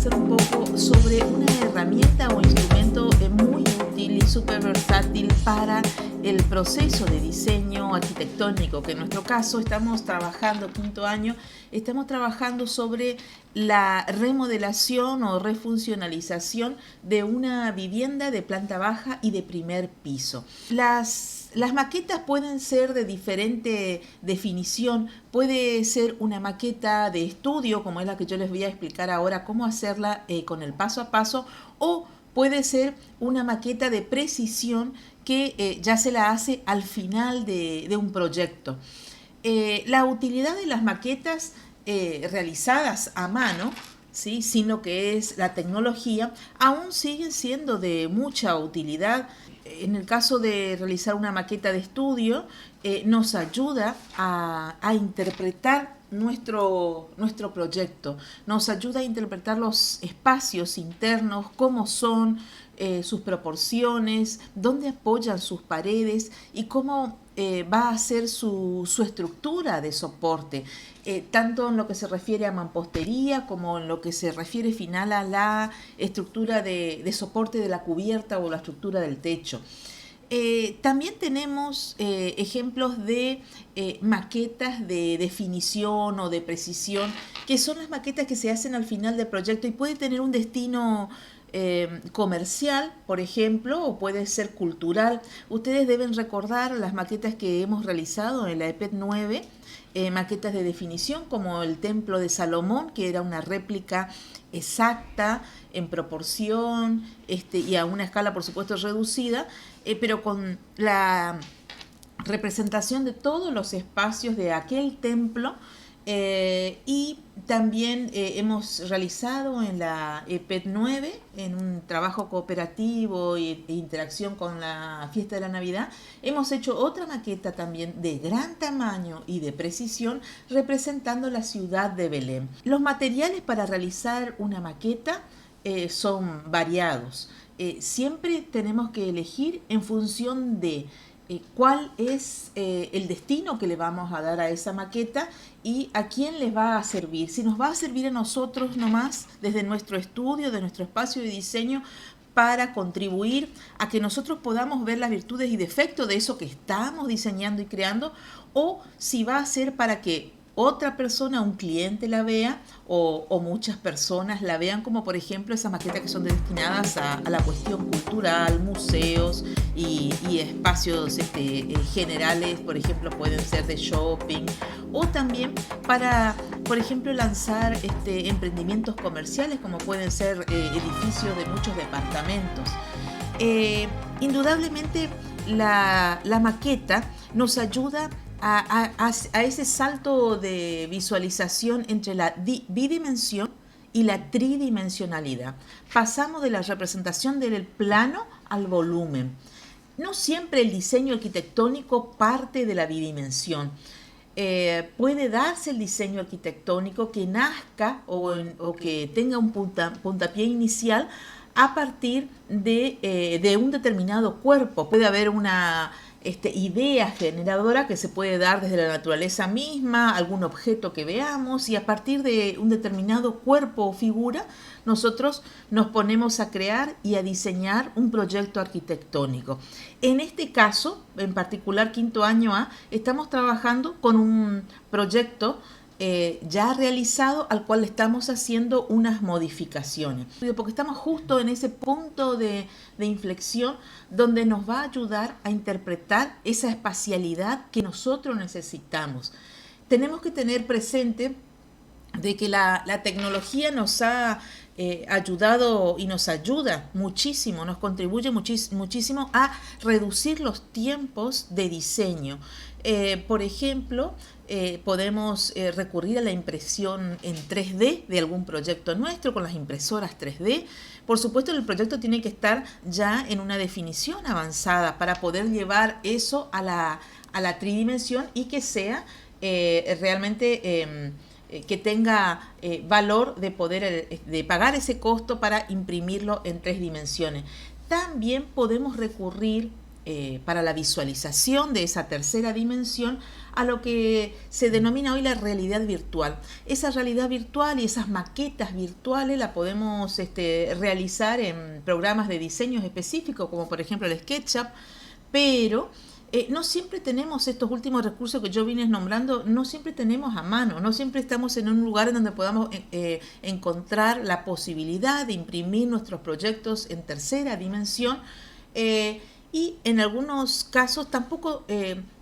conversar un poco sobre una herramienta o instrumento muy útil y súper versátil para el proceso de diseño arquitectónico, que en nuestro caso estamos trabajando, quinto año, estamos trabajando sobre la remodelación o refuncionalización de una vivienda de planta baja y de primer piso. Las maquetas pueden ser de diferente definición. Puede ser una maqueta de estudio, como es la que yo les voy a explicar ahora cómo hacerla con el paso a paso, o puede ser una maqueta de precisión que ya se la hace al final de un proyecto. La utilidad de las maquetas realizadas a mano, ¿sí?, sin lo que es la tecnología, aún siguen siendo de mucha utilidad. En el caso de realizar una maqueta de estudio, nos ayuda a interpretar nuestro proyecto, nos ayuda a interpretar los espacios internos, cómo son sus proporciones, dónde apoyan sus paredes y cómo va a ser su estructura de soporte, tanto en lo que se refiere a mampostería como en lo que se refiere final a la estructura de soporte de la cubierta o la estructura del techo. También tenemos ejemplos de maquetas de definición o de precisión, que son las maquetas que se hacen al final del proyecto y puede tener un destino comercial, por ejemplo, o puede ser cultural. Ustedes deben recordar las maquetas que hemos realizado en la EPET 9, maquetas de definición como el Templo de Salomón, que era una réplica exacta en proporción y a una escala por supuesto reducida, pero con la representación de todos los espacios de aquel templo. Y también hemos realizado en la EPET 9, en un trabajo cooperativo e interacción con la fiesta de la Navidad, hemos hecho otra maqueta también de gran tamaño y de precisión representando la ciudad de Belén. Los materiales para realizar una maqueta son variados. Siempre tenemos que elegir en función de cuál es el destino que le vamos a dar a esa maqueta y a quién les va a servir. Si nos va a servir a nosotros nomás, desde nuestro estudio, de nuestro espacio de diseño, para contribuir a que nosotros podamos ver las virtudes y defectos de eso que estamos diseñando y creando, o si va a ser para que otra persona, un cliente la vea o muchas personas la vean, como por ejemplo esas maquetas que son destinadas a la cuestión cultural, museos y espacios generales, por ejemplo pueden ser de shopping, o también para, por ejemplo, lanzar emprendimientos comerciales como pueden ser edificios de muchos departamentos. Indudablemente la maqueta nos ayuda a ese salto de visualización entre la bidimensión y la tridimensionalidad. Pasamos de la representación del plano al volumen. No siempre el diseño arquitectónico parte de la bidimensión. Puede darse el diseño arquitectónico que nazca o que tenga un puntapié inicial a partir de un determinado cuerpo. Puede haber una idea generadora que se puede dar desde la naturaleza misma, algún objeto que veamos, y a partir de un determinado cuerpo o figura nosotros nos ponemos a crear y a diseñar un proyecto arquitectónico. En este caso, en particular quinto año A, estamos trabajando con un proyecto ya realizado al cual estamos haciendo unas modificaciones, porque estamos justo en ese punto de inflexión donde nos va a ayudar a interpretar esa espacialidad que nosotros necesitamos. Tenemos que tener presente de que la tecnología nos ha ayudado y nos ayuda muchísimo, nos contribuye muchísimo a reducir los tiempos de diseño. Por ejemplo, podemos recurrir a la impresión en 3D de algún proyecto nuestro con las impresoras 3D. Por supuesto, el proyecto tiene que estar ya en una definición avanzada para poder llevar eso a la tridimensión y que sea realmente que tenga valor de poder de pagar ese costo para imprimirlo en 3 dimensiones. También podemos recurrir para la visualización de esa tercera dimensión a lo que se denomina hoy la realidad virtual. Esa realidad virtual y esas maquetas virtuales la podemos realizar en programas de diseños específicos, como por ejemplo el SketchUp, pero no siempre tenemos estos últimos recursos que yo vine nombrando, no siempre tenemos a mano, no siempre estamos en un lugar en donde podamos encontrar la posibilidad de imprimir nuestros proyectos en tercera dimensión, y en algunos casos tampoco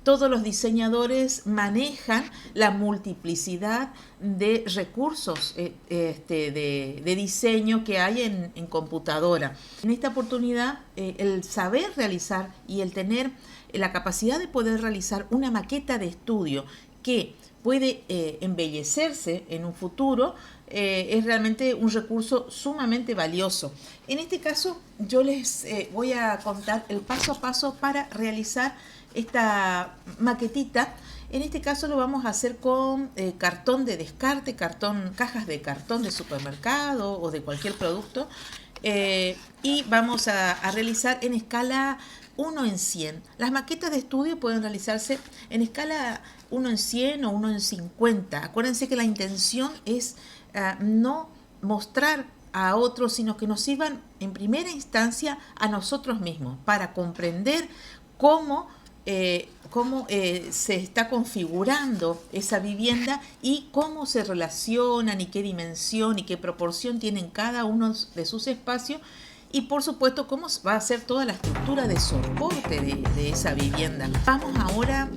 todos los diseñadores manejan la multiplicidad de recursos de diseño que hay en computadora. En esta oportunidad, el saber realizar y el tener la capacidad de poder realizar una maqueta de estudio que puede embellecerse en un futuro, es realmente un recurso sumamente valioso. En este caso, yo les voy a contar el paso a paso para realizar esta maquetita. En este caso lo vamos a hacer con cartón de descarte, cajas de cartón de supermercado o de cualquier producto, y vamos a realizar en escala 1 en 100. Las maquetas de estudio pueden realizarse en escala 1 en 100 o 1 en 50. Acuérdense que la intención es no mostrar a otros, sino que nos sirvan en primera instancia a nosotros mismos para comprender cómo se está configurando esa vivienda y cómo se relacionan y qué dimensión y qué proporción tienen cada uno de sus espacios, y por supuesto cómo va a ser toda la estructura de soporte de esa vivienda. Vamos ahora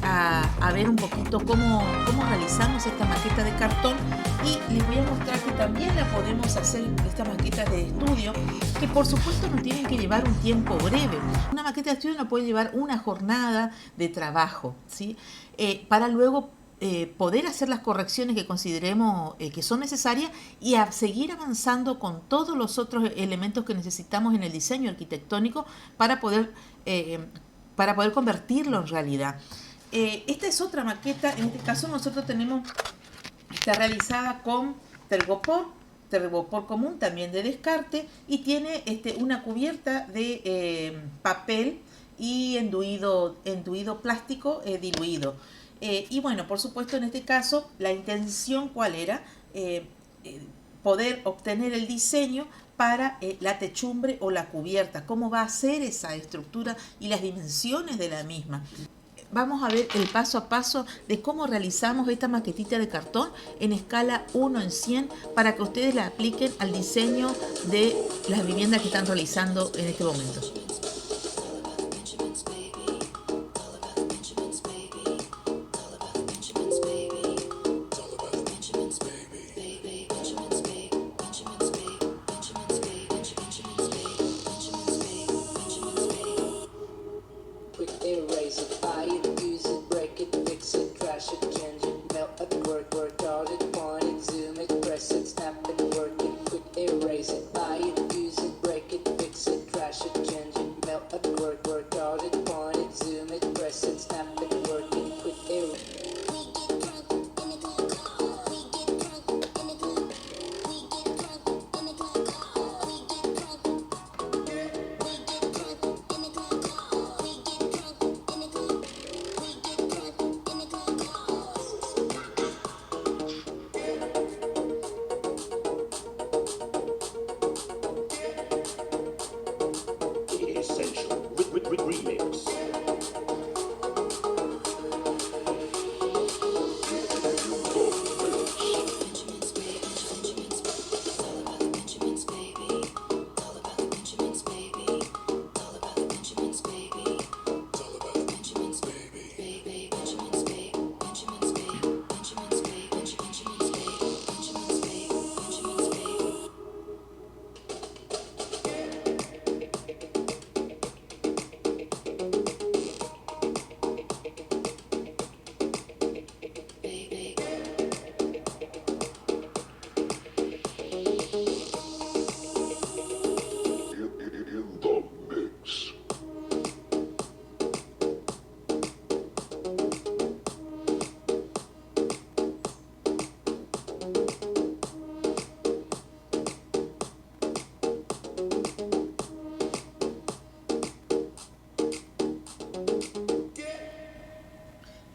a ver un poquito cómo realizamos esta maqueta de cartón, y les voy a mostrar que también la podemos hacer, esta maqueta de estudio, que por supuesto no tienen que llevar un tiempo breve. Una maqueta de estudio no puede llevar una jornada de trabajo, ¿sí? Para luego poder hacer las correcciones que consideremos que son necesarias y a seguir avanzando con todos los otros elementos que necesitamos en el diseño arquitectónico para poder convertirlo en realidad. Esta es otra maqueta. En este caso nosotros está realizada con tergopor común, también de descarte, y tiene una cubierta de papel y enduido plástico diluido. Y bueno, por supuesto, en este caso, la intención, ¿cuál era? Poder obtener el diseño para la techumbre o la cubierta, cómo va a ser esa estructura y las dimensiones de la misma. Vamos a ver el paso a paso de cómo realizamos esta maquetita de cartón en escala 1 en 100 para que ustedes la apliquen al diseño de las viviendas que están realizando en este momento.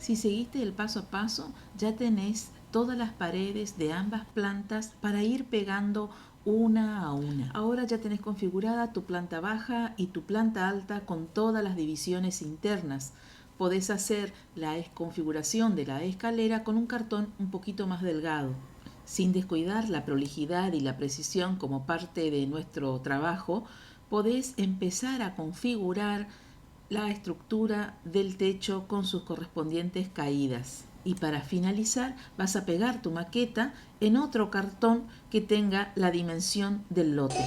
Si seguiste el paso a paso, ya tenés todas las paredes de ambas plantas para ir pegando una a una. Ahora ya tenés configurada tu planta baja y tu planta alta con todas las divisiones internas. Podés hacer la configuración de la escalera con un cartón un poquito más delgado. Sin descuidar la prolijidad y la precisión como parte de nuestro trabajo, podés empezar a configurar la estructura del techo con sus correspondientes caídas. Y para finalizar vas a pegar tu maqueta en otro cartón que tenga la dimensión del lote.